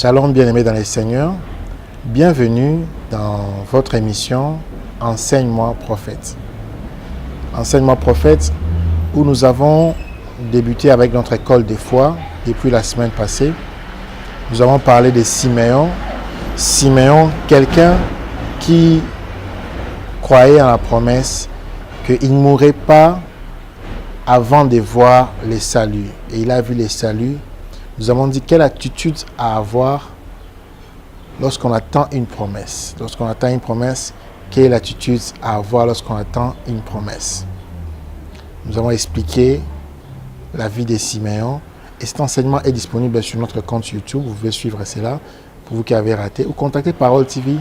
Shalom bien-aimés dans les Seigneurs, bienvenue dans votre émission Enseigne-moi prophète. Enseigne-moi prophète où nous avons débuté avec notre école des foi depuis la semaine passée. Nous avons parlé de Siméon. Siméon, quelqu'un qui croyait en la promesse qu'il ne mourrait pas avant de voir les saluts. Et il a vu les saluts. Nous avons dit quelle attitude à avoir lorsqu'on attend une promesse. Lorsqu'on attend une promesse, quelle est l'attitude à avoir lorsqu'on attend une promesse. Nous avons expliqué la vie de Siméon et cet enseignement est disponible sur notre compte YouTube. Vous pouvez suivre cela pour vous qui avez raté ou contactez Parole TV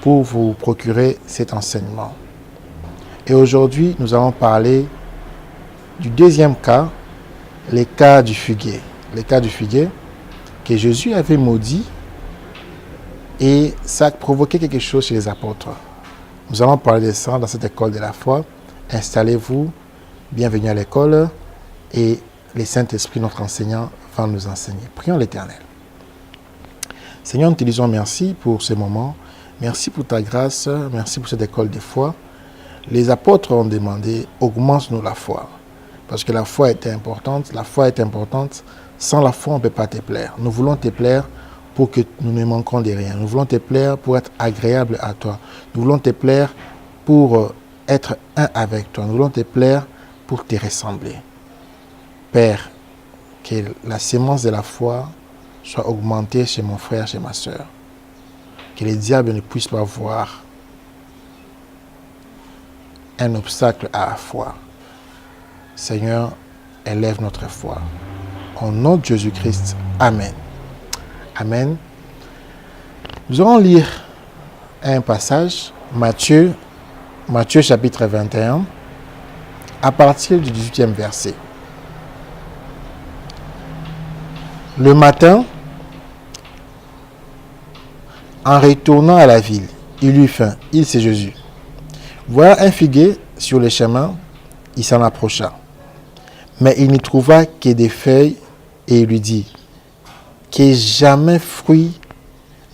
pour vous procurer cet enseignement. Et aujourd'hui, nous allons parler du deuxième cas, les cas du figuier. Les cas du figuier que Jésus avait maudit et ça a provoqué quelque chose chez les apôtres. Nous allons parler de ça dans cette école de la foi. Installez-vous, bienvenue à l'école et le Saint-Esprit, notre enseignant, va nous enseigner. Prions l'Éternel. Seigneur, nous te disons merci pour ce moment. Merci pour ta grâce, merci pour cette école de foi. Les apôtres ont demandé, augmente-nous la foi. Parce que la foi est importante. La foi est importante. Sans la foi, on ne peut pas te plaire. Nous voulons te plaire pour que nous ne manquons de rien. Nous voulons te plaire pour être agréable à toi. Nous voulons te plaire pour être un avec toi. Nous voulons te plaire pour te ressembler. Père, que la sémence de la foi soit augmentée chez mon frère, chez ma soeur. Que les diables ne puissent pas voir un obstacle à la foi. Seigneur, élève notre foi. Au nom de Jésus-Christ, Amen. Amen. Nous allons lire un passage, Matthieu chapitre 21, à partir du 18e verset. Le matin, en retournant à la ville, il eut faim. C'est Jésus. Voilà un figuier sur le chemin, il s'en approcha. Mais il n'y trouva que des feuilles et il lui dit, que jamais fruit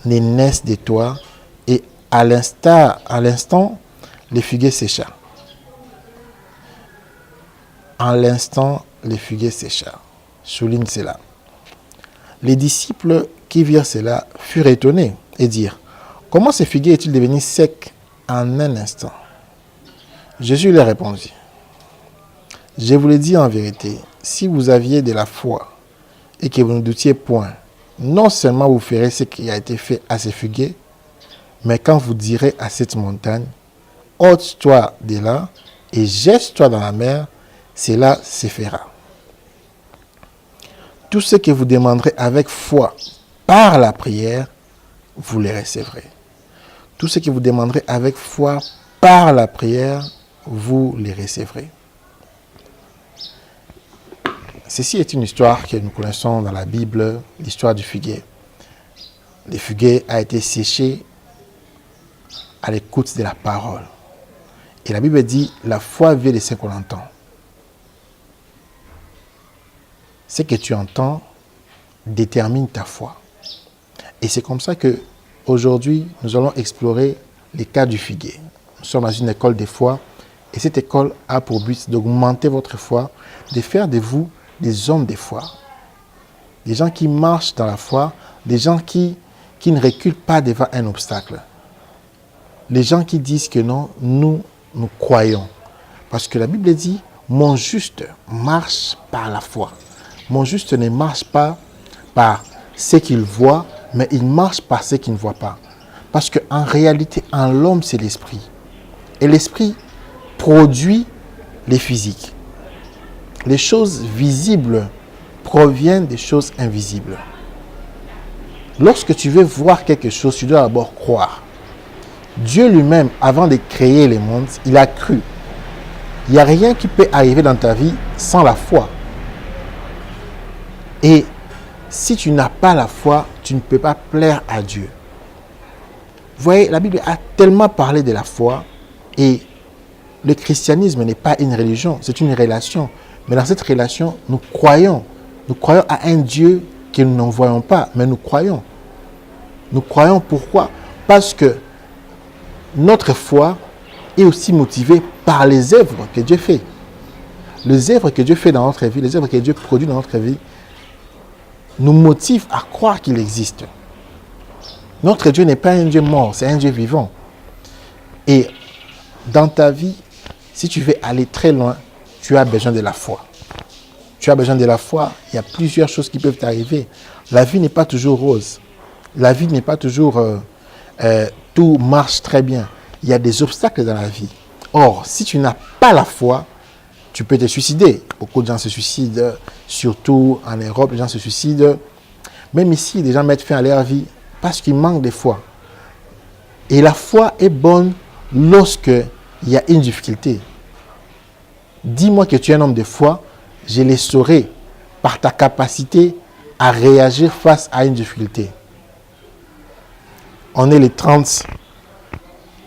ne naisse de toi. Et à l'instant, le figuier sécha. En l'instant, le figuier sécha. Souligne cela. Les disciples qui virent cela furent étonnés et dirent, comment ce figuier est-il devenu sec en un instant? Jésus leur répondit, je vous le dis en vérité, si vous aviez de la foi et que vous ne doutiez point, non seulement vous ferez ce qui a été fait à ce figuier, mais quand vous direz à cette montagne, ôte-toi de là et jette-toi dans la mer, cela se fera. Tout ce que vous demanderez avec foi par la prière, vous le recevrez. Tout ce que vous demanderez avec foi par la prière, vous le recevrez. Ceci est une histoire que nous connaissons dans la Bible, l'histoire du figuier. Le figuier a été séché à l'écoute de la parole. Et la Bible dit, la foi vient de ce qu'on entend. Ce que tu entends détermine ta foi. Et c'est comme ça que aujourd'hui, nous allons explorer les cas du figuier. Nous sommes dans une école de foi et cette école a pour but d'augmenter votre foi, de faire de vous des hommes de foi, des gens qui marchent dans la foi, des gens qui ne reculent pas devant un obstacle. Les gens qui disent que non, nous croyons. Parce que la Bible dit, mon juste marche par la foi. Mon juste ne marche pas par ce qu'il voit, mais il marche par ce qu'il ne voit pas. Parce qu'en réalité, en l'homme, c'est l'esprit. Et l'esprit produit les physiques. Les choses visibles proviennent des choses invisibles. Lorsque tu veux voir quelque chose, tu dois d'abord croire. Dieu lui-même, avant de créer les mondes, il a cru. Il n'y a rien qui peut arriver dans ta vie sans la foi. Et si tu n'as pas la foi, tu ne peux pas plaire à Dieu. Vous voyez, la Bible a tellement parlé de la foi et le christianisme n'est pas une religion, c'est une relation. Mais dans cette relation, nous croyons à un Dieu que nous n'en voyons pas, mais nous croyons. Nous croyons pourquoi? Parce que notre foi est aussi motivée par les œuvres que Dieu fait. Les œuvres que Dieu fait dans notre vie, les œuvres que Dieu produit dans notre vie, nous motivent à croire qu'il existe. Notre Dieu n'est pas un Dieu mort, c'est un Dieu vivant. Et dans ta vie, si tu veux aller très loin, tu as besoin de la foi. Tu as besoin de la foi. Il y a plusieurs choses qui peuvent t'arriver. La vie n'est pas toujours rose. La vie n'est pas toujours... tout marche très bien. Il y a des obstacles dans la vie. Or, si tu n'as pas la foi, tu peux te suicider. Beaucoup de gens se suicident, surtout en Europe, les gens se suicident. Même ici, des gens mettent fin à leur vie parce qu'ils manquent de foi. Et la foi est bonne lorsque il y a une difficulté. Dis-moi que tu es un homme de foi, je le saurai par ta capacité à réagir face à une difficulté. On est les 30,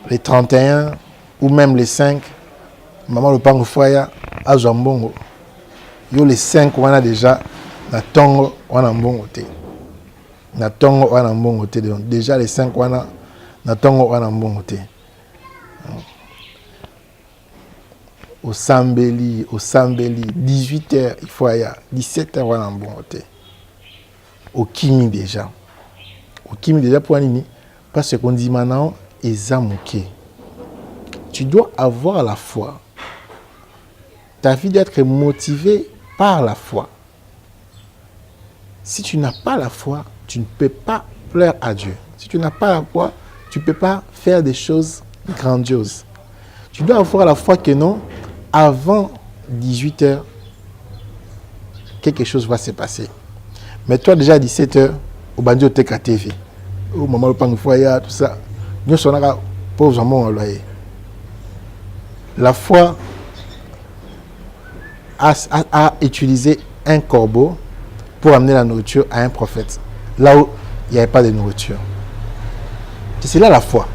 les 31 ou même les 5. Maman le pango foya à Jambongo. Yo les 5 on a déjà na tongo on a mbongo te. Na tongo on a mbongo te. Déjà les 5 on a na tongo on a mbongo te. Au Sambeli, 18h, il faut aller, 17h, on a mbongo te. Au Kimi déjà. Au Kimi déjà pour Anini. Parce qu'on dit maintenant, Ezamuke. Tu dois avoir la foi. Ta vie doit être motivée par la foi. Si tu n'as pas la foi, tu ne peux pas plaire à Dieu. Si tu n'as pas la foi, tu ne peux pas faire des choses grandioses. Tu dois avoir la foi que non, avant 18h, quelque chose va se passer. Mais toi, déjà à 17h, au bandio TKTV. Oh, maman le pango foya, tout ça. Nous sommes là, pauvres gens, loyer. La foi a utilisé un corbeau pour amener la nourriture à un prophète. Là où il n'y avait pas de nourriture. C'est là la foi.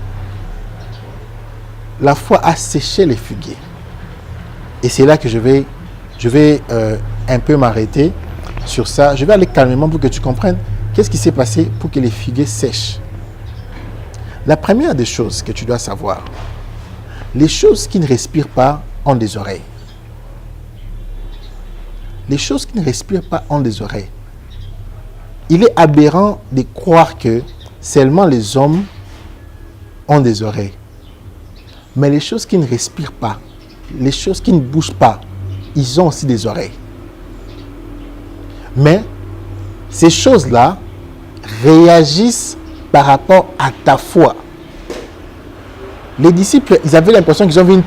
La foi a séché les figuiers. Et c'est là que je vais un peu m'arrêter sur ça. Je vais aller calmement pour que tu comprennes qu'est-ce qui s'est passé pour que les figuiers sèchent. La première des choses que tu dois savoir, les choses qui ne respirent pas ont des oreilles. Les choses qui ne respirent pas ont des oreilles. Il est aberrant de croire que seulement les hommes ont des oreilles. Mais les choses qui ne respirent pas, les choses qui ne bougent pas, ils ont aussi des oreilles. Mais ces choses-là réagissent par rapport à ta foi. Les disciples, ils avaient l'impression qu'ils ont vu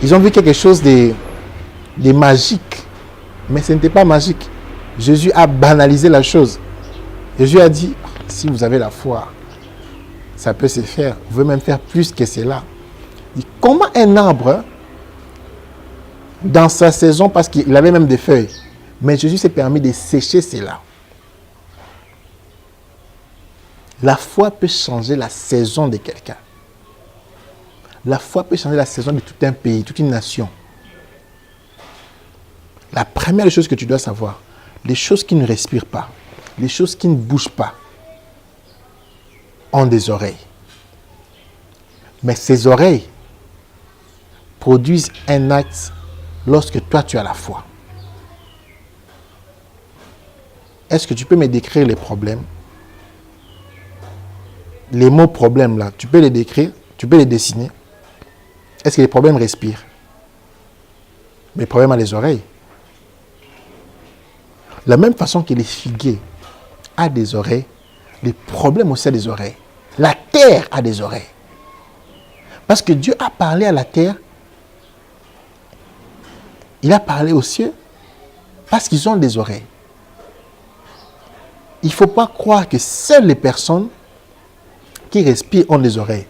ils ont vu quelque chose de magique. Mais ce n'était pas magique. Jésus a banalisé la chose. Jésus a dit, si vous avez la foi, ça peut se faire. Vous pouvez même faire plus que cela. Il dit, comment un arbre, dans sa saison, parce qu'il avait même des feuilles, mais Jésus s'est permis de sécher cela. La foi peut changer la saison de quelqu'un. La foi peut changer la saison de tout un pays, toute une nation. La première chose que tu dois savoir, les choses qui ne respirent pas, les choses qui ne bougent pas, ont des oreilles. Mais ces oreilles produisent un acte lorsque toi tu as la foi. Est-ce que tu peux me décrire les problèmes? Les mots problèmes là, tu peux les décrire, tu peux les dessiner. Est-ce que les problèmes respirent? Mais les problèmes ont les oreilles. La même façon que les figuiers ont des oreilles, les problèmes aussi ont des oreilles. La terre a des oreilles. Parce que Dieu a parlé à la terre, il a parlé aux cieux, parce qu'ils ont des oreilles. Il ne faut pas croire que seules les personnes qui respirent ont des oreilles.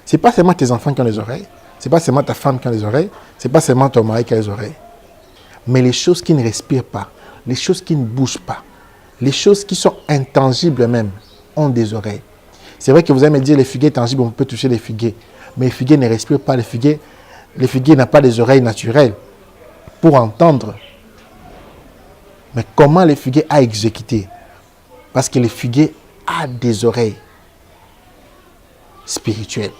Ce n'est pas seulement tes enfants qui ont des oreilles, ce n'est pas seulement ta femme qui a des oreilles, ce n'est pas seulement ton mari qui a des oreilles. Mais les choses qui ne respirent pas, les choses qui ne bougent pas, les choses qui sont intangibles même, ont des oreilles. C'est vrai que vous allez me dire les figuiers tangibles, on peut toucher les figuiers. Mais les figuiers ne respirent pas, les figuiers n'ont pas des oreilles naturelles pour entendre. Mais comment le figuier a exécuté? Parce que le figuier a des oreilles spirituelles.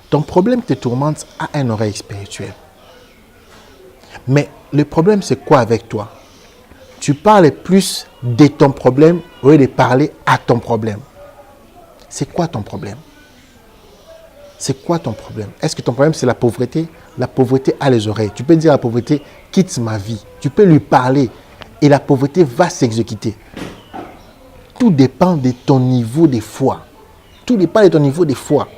Ton problème te tourmente a une oreille spirituelle. Mais le problème, c'est quoi avec toi? Tu parles plus de ton problème au lieu de parler à ton problème. C'est quoi ton problème? C'est quoi ton problème? Est-ce que ton problème, c'est la pauvreté? La pauvreté a les oreilles. Tu peux dire à la pauvreté, quitte ma vie. Tu peux lui parler et la pauvreté va s'exécuter. Tout dépend de ton niveau de foi. Tout dépend de ton niveau de foi.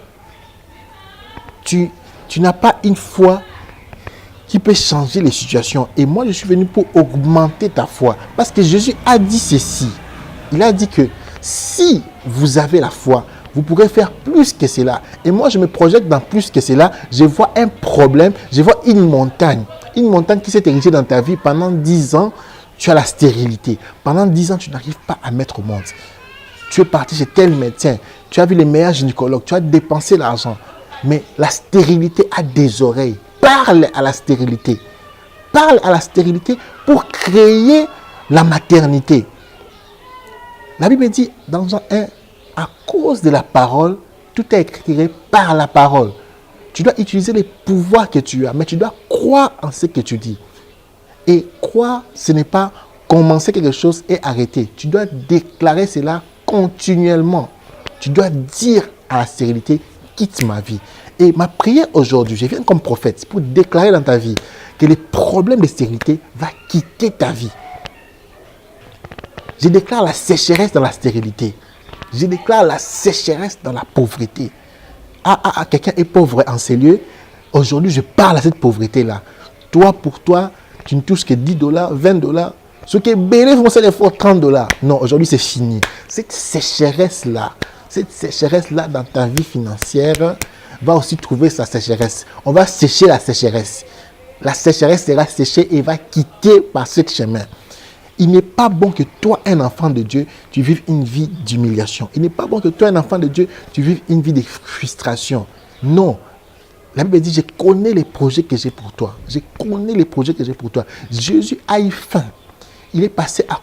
Tu n'as pas une foi qui peut changer les situations. Et moi, je suis venu pour augmenter ta foi. Parce que Jésus a dit ceci. Il a dit que si vous avez la foi, vous pourrez faire plus que cela. Et moi, je me projette dans plus que cela. Je vois un problème, je vois une montagne. Une montagne qui s'est érigée dans ta vie. Pendant 10 ans, tu as la stérilité. Pendant 10 ans, tu n'arrives pas à mettre au monde. Tu es parti chez tel médecin. Tu as vu les meilleurs gynécologues. Tu as dépensé l'argent. Mais la stérilité a des oreilles. Parle à la stérilité. Parle à la stérilité pour créer la maternité. La Bible dit dans Jean 1, à cause de la parole, tout est écrit par la parole. Tu dois utiliser les pouvoirs que tu as, mais tu dois croire en ce que tu dis. Et croire, ce n'est pas commencer quelque chose et arrêter. Tu dois déclarer cela continuellement. Tu dois dire à la stérilité, quitte ma vie. Et ma prière aujourd'hui, je viens comme prophète pour déclarer dans ta vie que les problèmes de stérilité vont quitter ta vie. Je déclare la sécheresse dans la stérilité. Je déclare la sécheresse dans la pauvreté. Quelqu'un est pauvre en ces lieux. Aujourd'hui, je parle à cette pauvreté-là. Toi, pour toi, tu ne touches que $10, $20. Ce qui est belé, vous savez, il faut $30. Non, aujourd'hui, c'est fini. Cette sécheresse-là dans ta vie financière va aussi trouver sa sécheresse. On va sécher la sécheresse. La sécheresse sera séchée et va quitter par ce chemin. Il n'est pas bon que toi, un enfant de Dieu, tu vives une vie d'humiliation. Il n'est pas bon que toi, un enfant de Dieu, tu vives une vie de frustration. Non. La Bible dit, je connais les projets que j'ai pour toi. Je connais les projets que j'ai pour toi. Jésus a eu faim. Il est passé à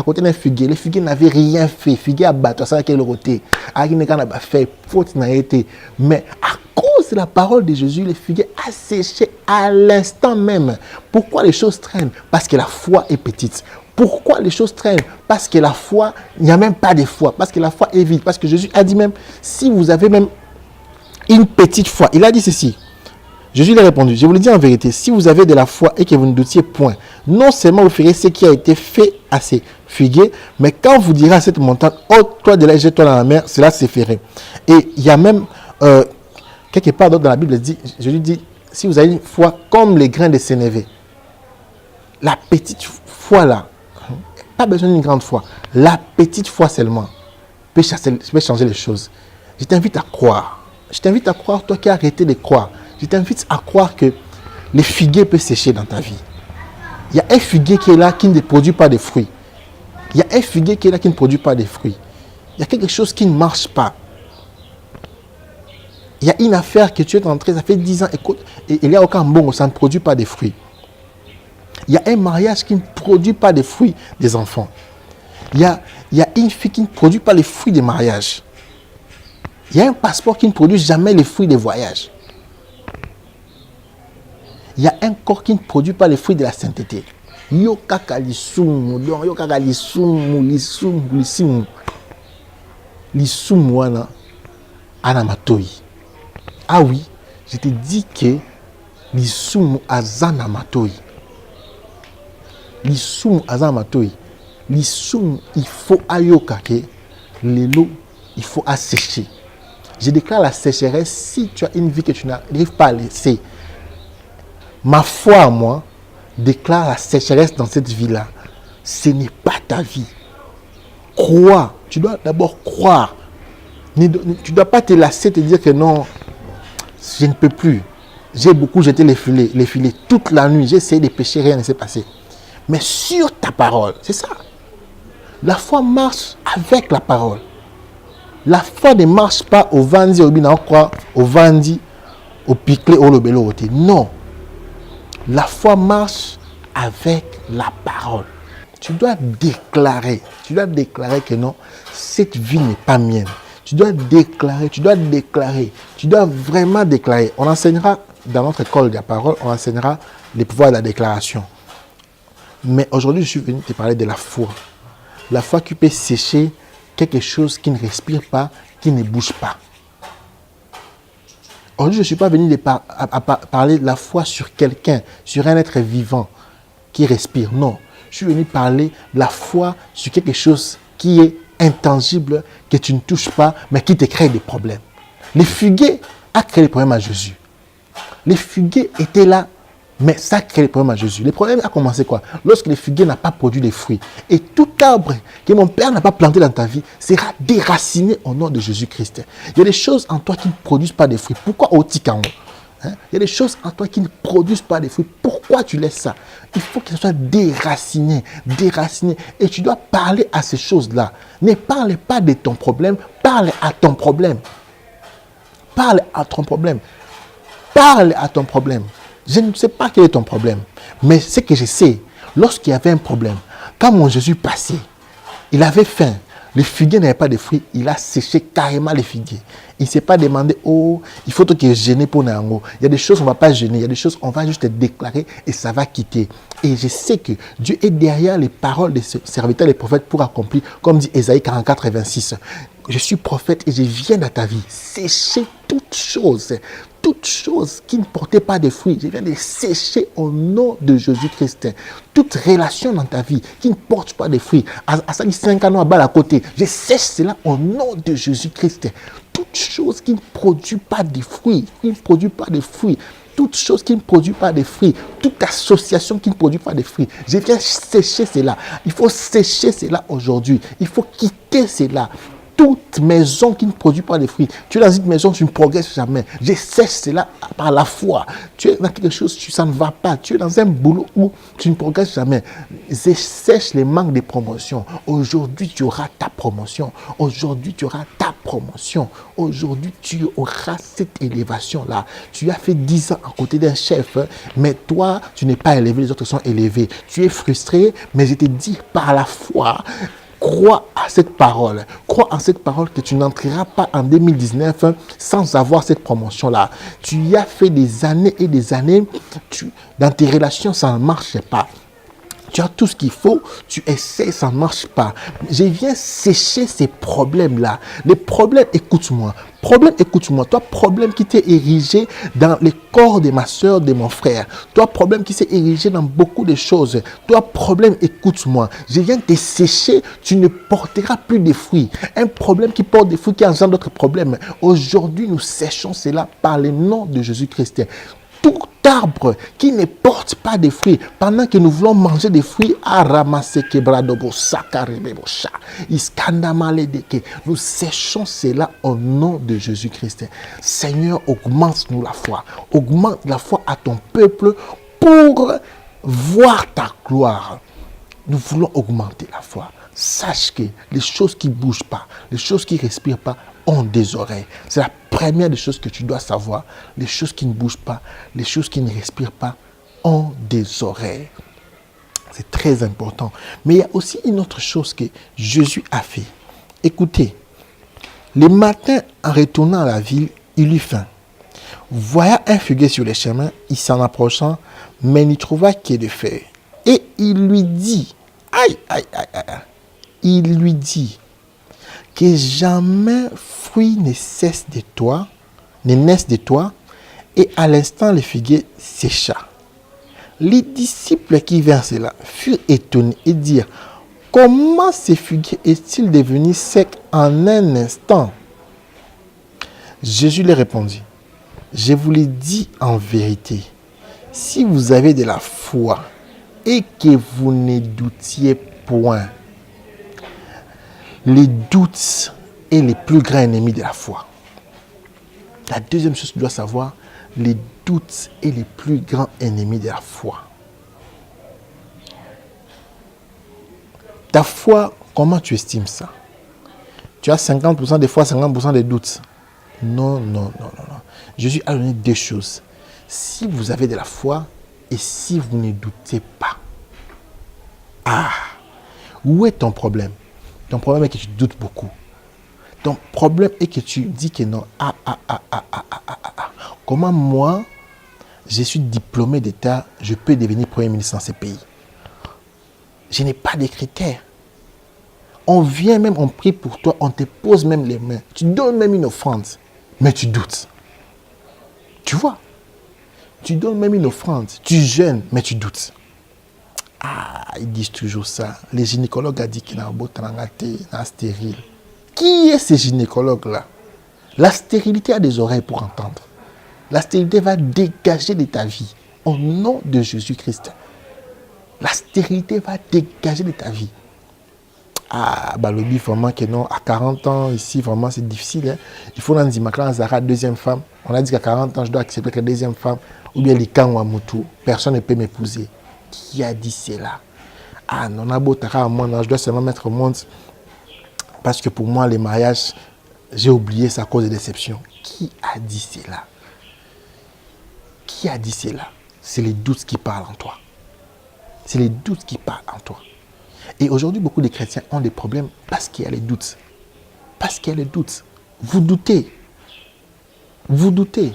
côté d'un figuier. Le figuier n'avait rien fait. Le figuier a battu ça avec le roté. Il n'a pas fait. Faute n'a été. Mais à cause de la parole de Jésus, le figuier a séché à l'instant même. Pourquoi les choses traînent? Parce que la foi est petite. Pourquoi les choses traînent? Parce que la foi, il n'y a même pas de foi. Parce que la foi est vide. Parce que Jésus a dit même, si vous avez même une petite foi, il a dit ceci. Jésus lui a répondu, je vous le dis en vérité, si vous avez de la foi et que vous ne doutiez point, non seulement vous ferez ce qui a été fait à ces figuiers, mais quand vous direz à cette montagne, ôte-toi de là et jette-toi dans la mer, cela se ferait. Et il y a même, quelque part d'autre dans la Bible, Jésus dit, si vous avez une foi comme les grains de sénévé, la petite foi là, pas besoin d'une grande foi, la petite foi seulement peut changer les choses. Je t'invite à croire. Je t'invite à croire, toi qui as arrêté de croire. Je t'invite à croire que les figuiers peuvent sécher dans ta vie. Il y a un figuier qui est là qui ne produit pas de fruits. Il y a un figuier qui est là qui ne produit pas de fruits. Il y a quelque chose qui ne marche pas. Il y a une affaire que tu es entré, ça fait 10 ans, écoute, et il y a aucun bon, ça ne produit pas de fruits. Il y a un mariage qui ne produit pas de fruits des enfants. Il y a une fille qui ne produit pas les fruits des mariages. Il y a un passeport qui ne produit jamais les fruits des voyages. Il y a un corps qui ne produit pas les fruits de la sainteté. Yo kaka lisumu, yo kaka lisumu wana anamatoi. Ah oui, je te dis que lisumu azana matoi. Lisumu azana matoi. Lisumu, il faut ayoka ke lelo, il faut assécher. Je déclare la sécheresse si tu as une vie que tu n'arrives pas à laisser. Ma foi à moi déclare la sécheresse dans cette vie-là. Ce n'est pas ta vie. Crois. Tu dois d'abord croire. Tu ne dois pas te lasser, te dire que non, je ne peux plus. J'ai beaucoup jeté les filets toute la nuit. J'ai essayé de pécher, rien ne s'est passé. Mais sur ta parole, c'est ça. La foi marche avec la parole. La foi ne marche pas au vandi, au vandi, au piclé, au lobelo. Non. La foi marche avec la parole. Tu dois déclarer que non, cette vie n'est pas mienne. Tu dois vraiment déclarer. On enseignera dans notre école de la parole, on enseignera les pouvoirs de la déclaration. Mais aujourd'hui, je suis venu te parler de la foi. La foi qui peut sécher quelque chose qui ne respire pas, qui ne bouge pas. Aujourd'hui, je ne suis pas venu parler de la foi sur quelqu'un, sur un être vivant qui respire. Non, je suis venu parler de la foi sur quelque chose qui est intangible, que tu ne touches pas, mais qui te crée des problèmes. Les figuiers ont créé des problèmes à Jésus. Les figuiers étaient là, mais ça a créé des problèmes à Jésus. Le problème a commencé quoi? Lorsque les figuiers n'ont pas produit des fruits. Et tout arbre que mon Père n'a pas planté dans ta vie sera déraciné au nom de Jésus-Christ. Il y a des choses en toi qui ne produisent pas de fruits. Pourquoi Otikango? Il y a des choses en toi qui ne produisent pas de fruits. Pourquoi tu laisses ça? Il faut qu'elles soient déracinées. Et tu dois parler à ces choses-là. Ne parle pas de ton problème, parle à ton problème. Parle à ton problème. Je ne sais pas quel est ton problème, mais ce que je sais, lorsqu'il y avait un problème, quand mon Jésus passait, il avait faim, les figuiers n'avaient pas de fruits, il a séché carrément les figuiers. Il ne s'est pas demandé, oh, il faut que je gêne pour Nango. Il y a des choses, on ne va pas gêner, il y a des choses, on va juste déclarer et ça va quitter. Et je sais que Dieu est derrière les paroles des serviteurs et des prophètes pour accomplir, comme dit Ésaïe 44 et 26. Je suis prophète et je viens dans ta vie sécher toutes choses qui ne portaient pas de fruits. Je viens de sécher au nom de Jésus-Christ. Toute relation dans ta vie qui ne porte pas de fruits. À 5 ans à bas à côté, je sèche cela au nom de Jésus-Christ. Toute chose qui ne produit pas de fruits, toute chose qui ne produit pas de fruits, toute association qui ne produit pas de fruits, je viens sécher cela. Il faut sécher cela aujourd'hui. Il faut quitter cela. Toute maison qui ne produit pas de fruits. Tu es dans une maison, tu ne progresses jamais. Je sèche cela par la foi. Tu es dans quelque chose, ça ne va pas. Tu es dans un boulot où tu ne progresses jamais. Je sèche les manques de promotion. Aujourd'hui, tu auras ta promotion. Aujourd'hui, tu auras cette élévation-là. Tu as fait 10 ans à côté d'un chef, mais toi, tu n'es pas élevé, les autres sont élevés. Tu es frustré, mais je te dis par la foi, crois à cette parole. Crois en cette parole que tu n'entreras pas en 2019 sans avoir cette promotion-là. Tu y as fait des années et des années. Dans tes relations, ça ne marche pas. Tu as tout ce qu'il faut, tu essaies, ça ne marche pas. Je viens sécher ces problèmes-là. Les problèmes, écoute-moi. Toi, problème qui t'est érigé dans le corps de ma soeur, de mon frère. Toi, problème qui s'est érigé dans beaucoup de choses. Toi, problème, écoute-moi. Je viens te sécher, tu ne porteras plus de fruits. Un problème qui porte des fruits, qui engendre d'autres problèmes. Aujourd'hui, nous séchons cela par le nom de Jésus-Christ. Tout arbre qui ne porte pas de fruits, pendant que nous voulons manger des fruits, nous séchons cela au nom de Jésus-Christ. Seigneur, augmente-nous la foi. Augmente la foi à ton peuple pour voir ta gloire. Nous voulons augmenter la foi. Sache que les choses qui ne bougent pas, les choses qui ne respirent pas, ont des oreilles. C'est la première des choses que tu dois savoir. Les choses qui ne bougent pas, les choses qui ne respirent pas, ont des oreilles. C'est très important. Mais il y a aussi une autre chose que Jésus a fait. Écoutez, le matin, en retournant à la ville, il eut faim. Voyant un figuier sur le chemin, il s'en approcha, mais il n'y trouva que des feuilles. Et il lui dit, il lui dit, que jamais fruit ne cesse de toi, ne naisse de toi, et à l'instant le figuier sécha. Les disciples qui virent cela furent étonnés et dirent, comment ce figuier est-il devenu sec en un instant? Jésus leur répondit, je vous le dis en vérité, si vous avez de la foi et que vous ne doutiez point. Les doutes est le plus grand ennemi de la foi. La deuxième chose que tu dois savoir, les doutes est le plus grand ennemi de la foi. Ta foi, comment tu estimes ça? Tu as 50% des fois, 50% des doutes. Non. Jésus a donné deux choses. Si vous avez de la foi et si vous ne doutez pas. Où est ton problème? Ton problème est que tu doutes beaucoup. Ton problème est que tu dis que non. Comment moi, je suis diplômé d'État, je peux devenir Premier ministre dans ce pays? Je n'ai pas de critères. On vient même, on prie pour toi, on te pose même les mains. Tu donnes même une offrande, mais tu doutes. Tu vois? Tu donnes même une offrande, tu jeûnes, mais tu doutes. Ils disent toujours ça. Les gynécologues ont dit qu'il y a un stérile. Qui est ce gynécologue-là? La stérilité a des oreilles pour entendre. La stérilité va dégager de ta vie. Au nom de Jésus-Christ. La stérilité va dégager de ta vie. Balobi, vraiment que non, à 40 ans, ici, vraiment, c'est difficile. Hein? Il faut dans Zimakla, Zara, deuxième femme. On a dit qu'à 40 ans, je dois accepter que la deuxième femme, ou bien les camps ou Amoutou, personne ne peut m'épouser. Qui a dit cela? Non, je dois seulement mettre au monde. Parce que pour moi, les mariages, j'ai oublié ça à cause de déception. Qui a dit cela? Qui a dit cela? C'est les doutes qui parlent en toi. C'est les doutes qui parlent en toi. Et aujourd'hui, beaucoup de chrétiens ont des problèmes parce qu'il y a les doutes. Parce qu'il y a les doutes. Vous doutez. Vous doutez.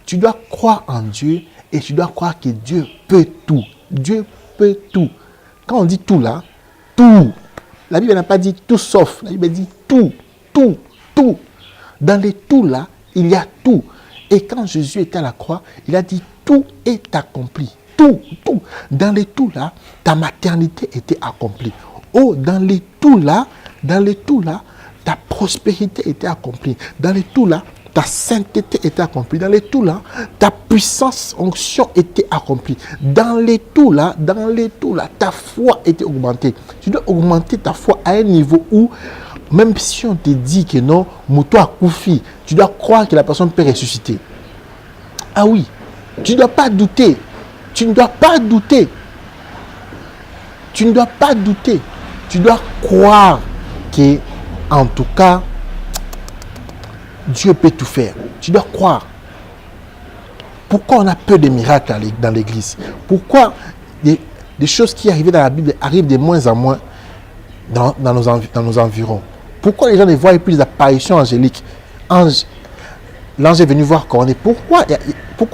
Tu dois croire en Dieu et tu dois croire que Dieu peut tout. Dieu peut tout. Quand on dit tout là, tout. La Bible n'a pas dit tout sauf. La Bible dit tout, tout, tout. Dans les tout là, il y a tout. Et quand Jésus était à la croix, il a dit tout est accompli. Tout, tout. Dans les tout là, ta maternité était accomplie. Dans les tout là, ta prospérité était accomplie. Dans les tout là, ta sainteté était accomplie. Dans les tout là, ta puissance, onction était accomplie. Dans les tout là, ta foi était augmentée. Tu dois augmenter ta foi à un niveau où, même si on te dit que non, Mouto a Koufi, tu dois croire que la personne peut ressusciter. Ah oui, tu ne dois pas douter. Tu ne dois pas douter. Tu ne dois pas douter. Tu dois croire que, en tout cas, Dieu peut tout faire. Tu dois croire. Pourquoi on a peu de miracles dans l'église? Pourquoi des choses qui arrivent dans la Bible arrivent de moins en moins dans nos environs? Pourquoi les gens ne voient plus les apparitions angéliques? L'ange est venu voir Corneille. Pourquoi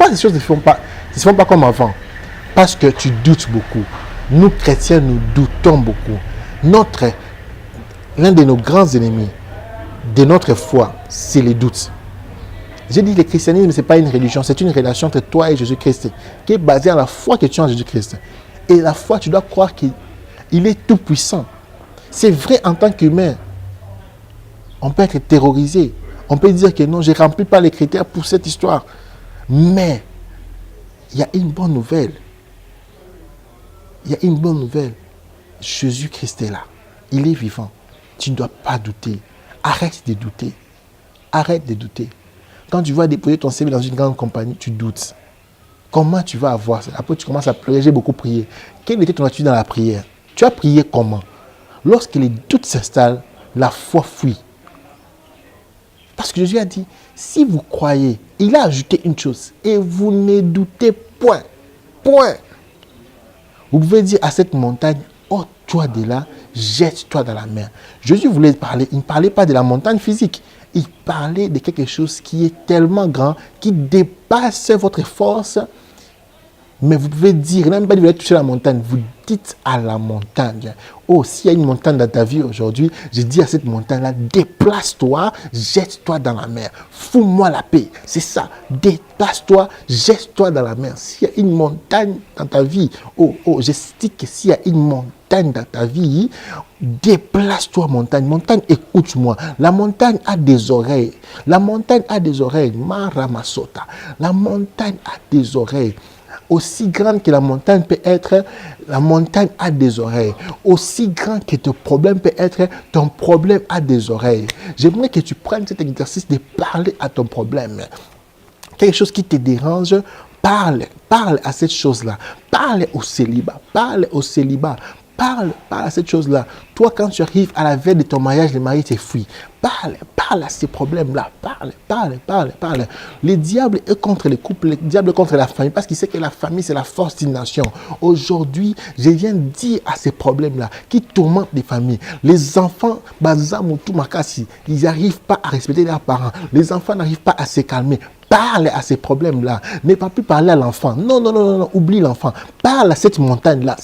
ces choses ne se font pas comme avant? Parce que tu doutes beaucoup. Nous, chrétiens, nous doutons beaucoup. L'un de nos grands ennemis de notre foi, c'est les doutes. J'ai dit que le christianisme, ce n'est pas une religion, c'est une relation entre toi et Jésus-Christ, qui est basée sur la foi que tu as en Jésus-Christ. Et la foi, tu dois croire qu'il est tout puissant. C'est vrai en tant qu'humain. On peut être terrorisé. On peut dire que non, je ne remplis pas les critères pour cette histoire. Mais, il y a une bonne nouvelle. Il y a une bonne nouvelle. Jésus-Christ est là. Il est vivant. Tu ne dois pas douter. Arrête de douter. Arrête de douter. Quand tu vas déposer ton CV dans une grande compagnie, tu doutes. Comment tu vas avoir ça? Après, tu commences à pleurer. J'ai beaucoup prié. Quelle était ton attitude dans la prière? Tu as prié comment? Lorsque les doutes s'installent, la foi fuit. Parce que Jésus a dit, si vous croyez, il a ajouté une chose, et vous ne doutez point. Point. Vous pouvez dire à cette montagne, ôte-toi de là, jette-toi dans la mer. Jésus voulait parler, il ne parlait pas de la montagne physique. Il parlait de quelque chose qui est tellement grand, qui dépasse votre force. Mais vous pouvez dire, même pas de vouloir toucher la montagne, vous dites à la montagne, s'il y a une montagne dans ta vie aujourd'hui, je dis à cette montagne-là, déplace-toi, jette-toi dans la mer. Fous-moi la paix. C'est ça. Déplace-toi, jette-toi dans la mer. S'il y a une montagne dans ta vie, j'explique que s'il y a une montagne dans ta vie, déplace-toi montagne. Montagne, écoute-moi. La montagne a des oreilles. La montagne a des oreilles. Maramasota. La montagne a des oreilles. Aussi grande que la montagne peut être, la montagne a des oreilles. Aussi grand que ton problème peut être, ton problème a des oreilles. J'aimerais que tu prennes cet exercice de parler à ton problème. Quelque chose qui te dérange, parle à cette chose-là. Parle au célibat. Parle à cette chose-là. Toi, quand tu arrives à la veille de ton mariage, le mari te fuit. Parle à ces problèmes-là. Parle. Le diable est contre les couples, le diable est contre la famille, parce qu'il sait que la famille, c'est la force d'une nation. Aujourd'hui, je viens dire à ces problèmes-là qui tourmentent les familles. Les enfants, ils n'arrivent pas à respecter leurs parents. Les enfants n'arrivent pas à se calmer. Parle à ces problèmes-là. Ne pas plus parler à l'enfant. Non, oublie l'enfant. Parle à cette montagne-là,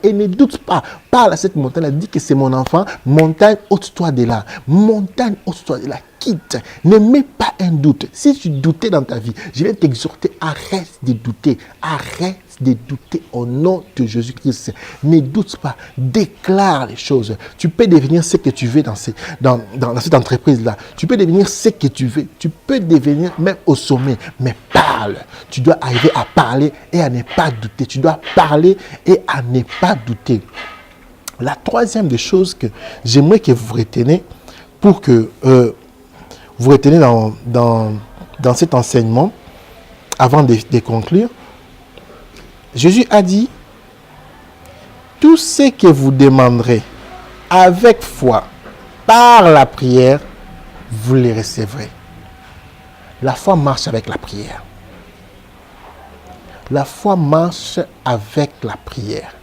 et ne doute pas. Parle à cette montagne-là, dis que c'est mon enfant. Montagne, ôte-toi de là. Montagne, ôte-toi de là. Quitte. Ne mets pas un doute. Si tu doutais dans ta vie, je vais t'exhorter, arrête de douter. Arrête de douter au nom de Jésus-Christ. Ne doute pas. Déclare les choses. Tu peux devenir ce que tu veux dans cette entreprise-là. Tu peux devenir ce que tu veux. Tu peux devenir même au sommet. Mais parle. Tu dois arriver à parler et à ne pas douter. Tu dois parler et à ne pas douter. La troisième des choses que j'aimerais que vous reteniez pour que vous retenez dans cet enseignement, avant de conclure, Jésus a dit, tout ce que vous demanderez avec foi par la prière, vous les recevrez. La foi marche avec la prière. La foi marche avec la prière.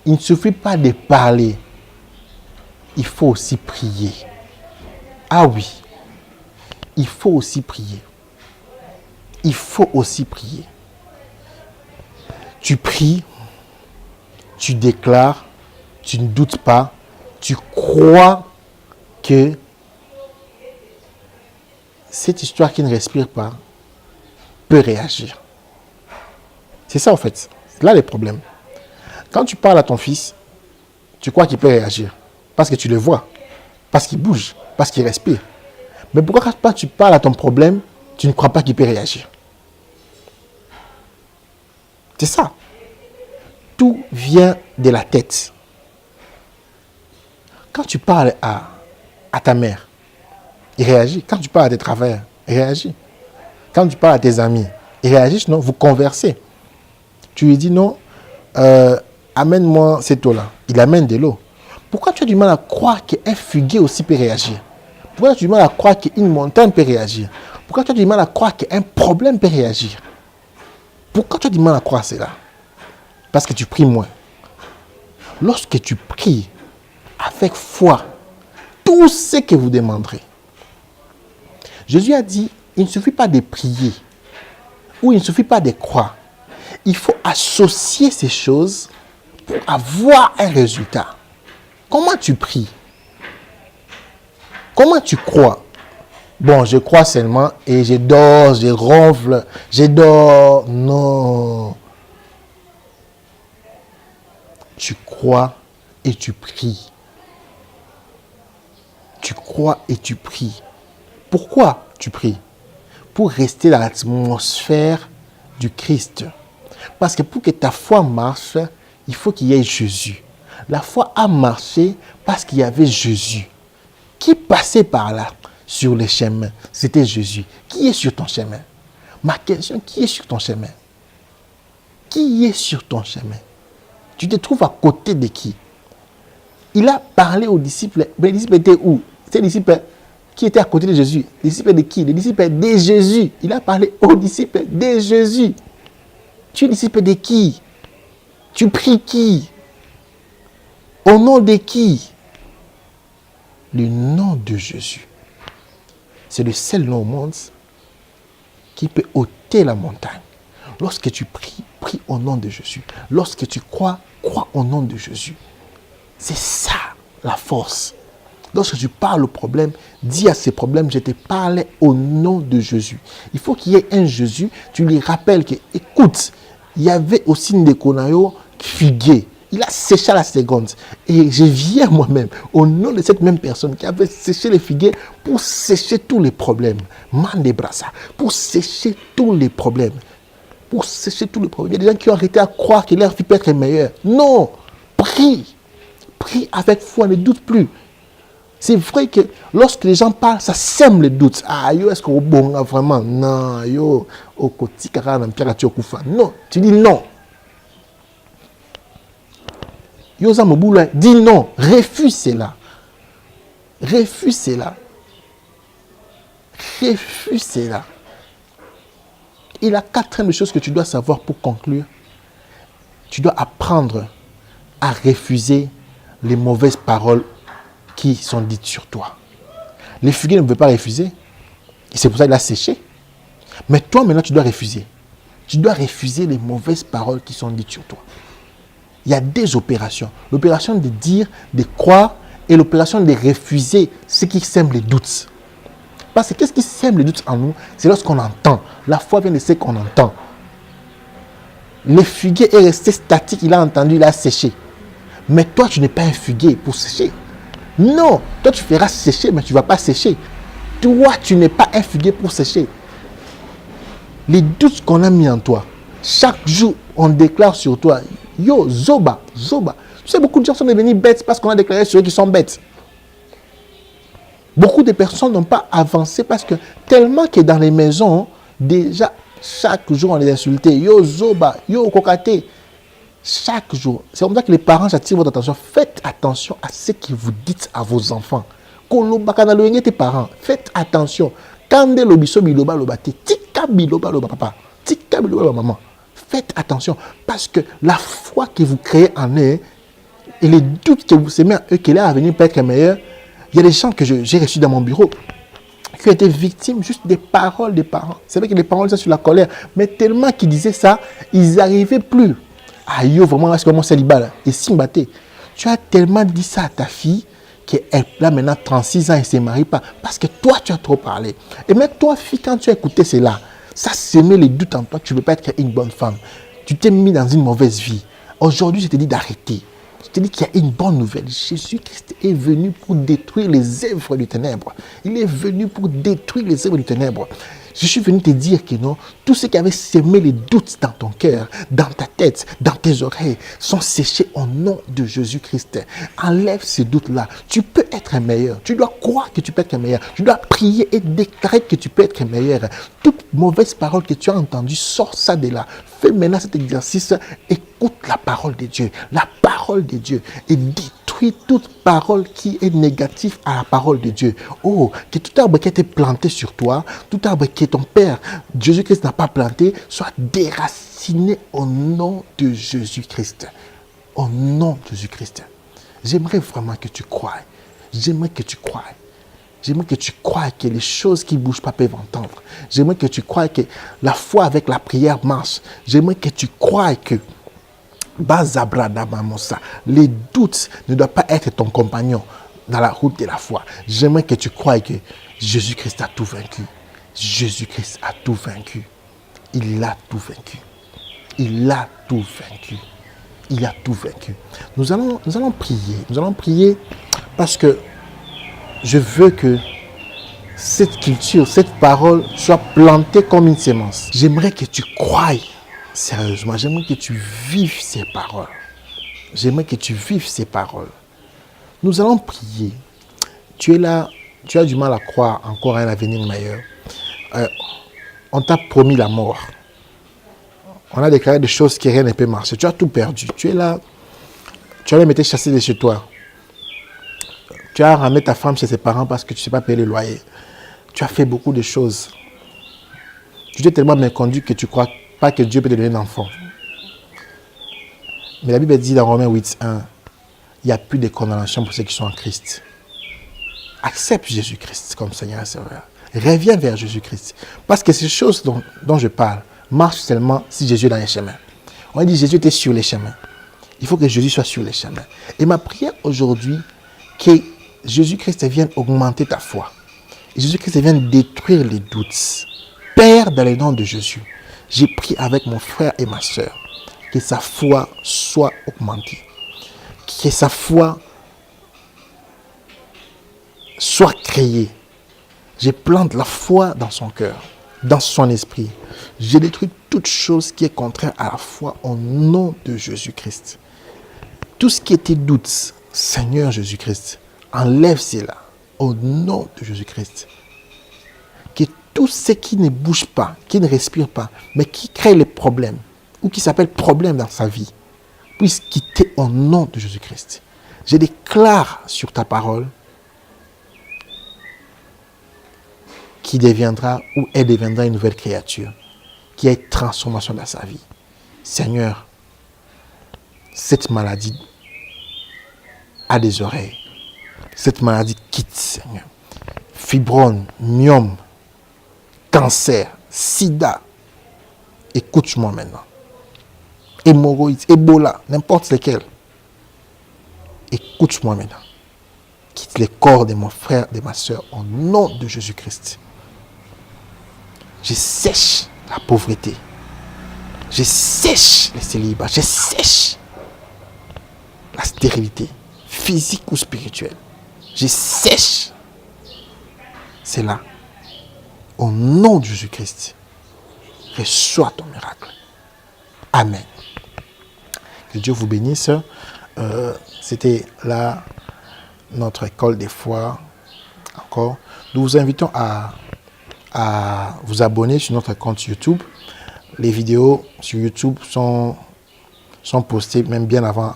Il ne suffit pas de parler, il faut aussi prier. Ah oui, il faut aussi prier. Il faut aussi prier. Tu pries, tu déclares, tu ne doutes pas, tu crois que cette histoire qui ne respire pas peut réagir. C'est ça en fait. C'est là le problème. Quand tu parles à ton fils, tu crois qu'il peut réagir. Parce que tu le vois. Parce qu'il bouge. Parce qu'il respire. Mais pourquoi quand tu parles à ton problème, tu ne crois pas qu'il peut réagir? C'est ça. Tout vient de la tête. Quand tu parles à ta mère, il réagit. Quand tu parles à tes travailleurs, il réagit. Quand tu parles à tes amis, ils réagissent, non? Vous conversez. Tu lui dis non, amène-moi cette eau-là. Il amène de l'eau. Pourquoi tu as du mal à croire qu'un fuguier aussi peut réagir? Pourquoi tu as du mal à croire qu'une montagne peut réagir? Pourquoi tu as du mal à croire qu'un problème peut réagir? Pourquoi tu as du mal à croire cela? Parce que tu pries moins. Lorsque tu pries avec foi, tout ce que vous demanderez. Jésus a dit, il ne suffit pas de prier ou il ne suffit pas de croire. Il faut associer ces choses pour avoir un résultat. Comment tu pries? Comment tu crois? Bon, je crois seulement et je dors, je ronfle, je dors. Non. Tu crois et tu pries. Tu crois et tu pries. Pourquoi tu pries? Pour rester dans l'atmosphère du Christ. Parce que pour que ta foi marche, il faut qu'il y ait Jésus. La foi a marché parce qu'il y avait Jésus. Qui passait par là, sur le chemin? C'était Jésus. Qui est sur ton chemin? Ma question, qui est sur ton chemin? Qui est sur ton chemin? Tu te trouves à côté de qui? Il a parlé aux disciples. Mais les disciples étaient où? Ces disciples qui étaient à côté de Jésus. Les disciples de qui? Les disciples de Jésus. Il a parlé aux disciples de Jésus. Tu es disciple de qui? Tu pries qui? Au nom de qui? Le nom de Jésus. C'est le seul nom au monde qui peut ôter la montagne. Lorsque tu pries, prie au nom de Jésus. Lorsque tu crois, crois au nom de Jésus. C'est ça la force. Lorsque tu parles au problème, dis à ces problèmes, je te parlais au nom de Jésus. Il faut qu'il y ait un Jésus, tu lui rappelles que, écoute, il y avait aussi une déconayo figuier. Il a séché à la seconde. Et je viens moi-même, au nom de cette même personne qui avait séché les figuiers pour sécher tous les problèmes. Mande brassa, pour sécher tous les problèmes. Pour sécher tous les problèmes. Il y a des gens qui ont arrêté à croire que leur vie peut être meilleure. Non, prie. Prie avec foi, ne doute plus. C'est vrai que lorsque les gens parlent, ça sème le doute. Ah, yo, est-ce qu'on bon vraiment? Non, yo, au côté, non, tu dis non. Yosa Moboula, dis non, refuse cela. Refuse cela. Refuse cela. Il y a 4 choses que tu dois savoir pour conclure. Tu dois apprendre à refuser les mauvaises paroles qui sont dites sur toi. Les figuiers ne veulent pas refuser. Et c'est pour ça qu'il a séché. Mais toi, maintenant, tu dois refuser. Tu dois refuser les mauvaises paroles qui sont dites sur toi. Il y a des opérations. L'opération de dire, de croire, et l'opération de refuser ce qui sème les doutes. Parce que qu'est-ce qui sème les doutes en nous? C'est lorsqu'on entend. La foi vient de ce qu'on entend. Le figuier est resté statique, il a entendu, il a séché. Mais toi, tu n'es pas un figuier pour sécher. Non, toi, tu feras sécher, mais tu ne vas pas sécher. Toi, tu n'es pas un figuier pour sécher. Les doutes qu'on a mis en toi, chaque jour, on déclare sur toi, yo, Zoba, Zoba. Tu sais, beaucoup de gens sont devenus bêtes parce qu'on a déclaré sur eux qu'ils sont bêtes. Beaucoup de personnes n'ont pas avancé parce que tellement que dans les maisons, déjà, chaque jour, on les insultait. Yo, Zoba, yo, Kokate. Chaque jour. C'est comme ça que les parents attirent votre attention. Faites attention à ce que vous dites à vos enfants. Tes parents, faites attention. Kande lobiso biloba lobate, tika biloba loba papa, tika biloba loba maman. Faites attention parce que la foi que vous créez en eux et les doutes que vous semez en eux, que leur avenir peut être meilleur. Il y a des gens que j'ai reçus dans mon bureau qui ont été victimes juste des paroles des parents. C'est vrai que les paroles sont sur la colère, mais tellement qu'ils disaient ça, ils n'arrivaient plus. Ah yo, vraiment, c'est comme mon célibat là. Et Simbaté, tu as tellement dit ça à ta fille qu'elle a maintenant 36 ans et ne se marie pas. Parce que toi, tu as trop parlé. Et même toi, fille, quand tu as écouté cela, ça semait les doutes en toi. Tu ne peux pas être une bonne femme. Tu t'es mis dans une mauvaise vie. Aujourd'hui, je te dis d'arrêter. Je te dis qu'il y a une bonne nouvelle. Jésus-Christ est venu pour détruire les œuvres du ténèbre. Il est venu pour détruire les œuvres du ténèbre. Je suis venu te dire que non, tout ce qui avait semé les doutes dans ton cœur, dans ta tête, dans tes oreilles, sont séchés au nom de Jésus-Christ. Enlève ces doutes-là. Tu peux être meilleur. Tu dois croire que tu peux être meilleur. Tu dois prier et déclarer que tu peux être meilleur. Toute mauvaise parole que tu as entendue, sors ça de là. Fais maintenant cet exercice. Écoute la parole de Dieu. La parole de Dieu. Et détruis toute parole qui est négative à la parole de Dieu. Oh, que tout arbre qui a été planté sur toi, tout arbre qui est ton Père, Jésus-Christ n'a pas planté, soit déraciné au nom de Jésus-Christ. Au nom de Jésus-Christ. J'aimerais vraiment que tu croies. J'aimerais que tu croies. J'aimerais que tu croies que les choses qui ne bougent pas peuvent entendre. J'aimerais que tu croies que la foi avec la prière marche. J'aimerais que tu croies que les doutes ne doivent pas être ton compagnon dans la route de la foi. J'aimerais que tu croies que Jésus-Christ a tout vaincu. Jésus-Christ a tout vaincu. Il a tout vaincu. Il a tout vaincu. Il a tout vaincu. Nous allons prier. Nous allons prier parce que je veux que cette culture, cette parole soit plantée comme une sémence. J'aimerais que tu croies sérieusement. J'aimerais que tu vives ces paroles. J'aimerais que tu vives ces paroles. Nous allons prier. Tu es là, tu as du mal à croire encore à un avenir meilleur. On t'a promis la mort. On a déclaré des choses que rien ne peut marcher. Tu as tout perdu. Tu es là, tu allais me chasser de chez toi. Tu as ramené ta femme chez ses parents parce que tu ne sais pas payer le loyer. Tu as fait beaucoup de choses. Tu t'es tellement bien conduit que tu ne crois pas que Dieu peut te donner un enfant. Mais la Bible dit dans Romains 8:1, il n'y a plus de condamnation pour ceux qui sont en Christ. Accepte Jésus-Christ comme Seigneur et Sauveur. Reviens vers Jésus-Christ. Parce que ces choses dont je parle marchent seulement si Jésus est dans les chemins. On dit Jésus était sur les chemins. Il faut que Jésus soit sur les chemins. Et ma prière aujourd'hui, que Jésus-Christ vienne augmenter ta foi. Et Jésus-Christ vienne détruire les doutes. Père, dans le nom de Jésus, j'ai prié avec mon frère et ma soeur que sa foi soit augmentée. Que sa foi soit créée. Je plante la foi dans son cœur, dans son esprit. Je détruis toute chose qui est contraire à la foi au nom de Jésus-Christ. Tout ce qui était doute, Seigneur Jésus-Christ, enlève cela au nom de Jésus-Christ. Que tout ce qui ne bouge pas, qui ne respire pas, mais qui crée les problèmes, ou qui s'appelle problème dans sa vie, puisse quitter au nom de Jésus-Christ. Je déclare sur ta parole qu'il deviendra ou elle deviendra une nouvelle créature, qui ait transformation dans sa vie. Seigneur, cette maladie a des oreilles. Cette maladie quitte, Seigneur. Fibrome, myome, cancer, sida. Écoute-moi maintenant. Hémorroïdes, Ebola, n'importe lesquels. Écoute-moi maintenant. Quitte les corps de mon frère, de ma soeur, au nom de Jésus-Christ. Je sèche la pauvreté. Je sèche les célibats. Je sèche la stérilité, physique ou spirituelle. Je sèche cela. Au nom de Jésus-Christ, reçois ton miracle. Amen. Que Dieu vous bénisse. C'était là notre école des foi. Encore. Nous vous invitons à vous abonner sur notre compte YouTube. Les vidéos sur YouTube sont postées même bien avant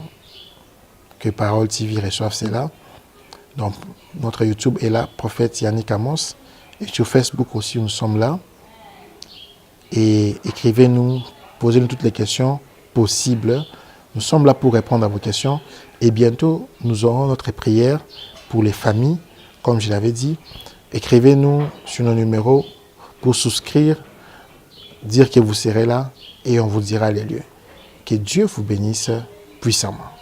que Parole TV reçoive cela. Donc, notre YouTube est là, Prophète Yannick Amos. Et sur Facebook aussi, nous sommes là. Et écrivez-nous, posez-nous toutes les questions possibles. Nous sommes là pour répondre à vos questions. Et bientôt, nous aurons notre prière pour les familles, comme je l'avais dit. Écrivez-nous sur nos numéros pour souscrire, dire que vous serez là et on vous dira les lieux. Que Dieu vous bénisse puissamment.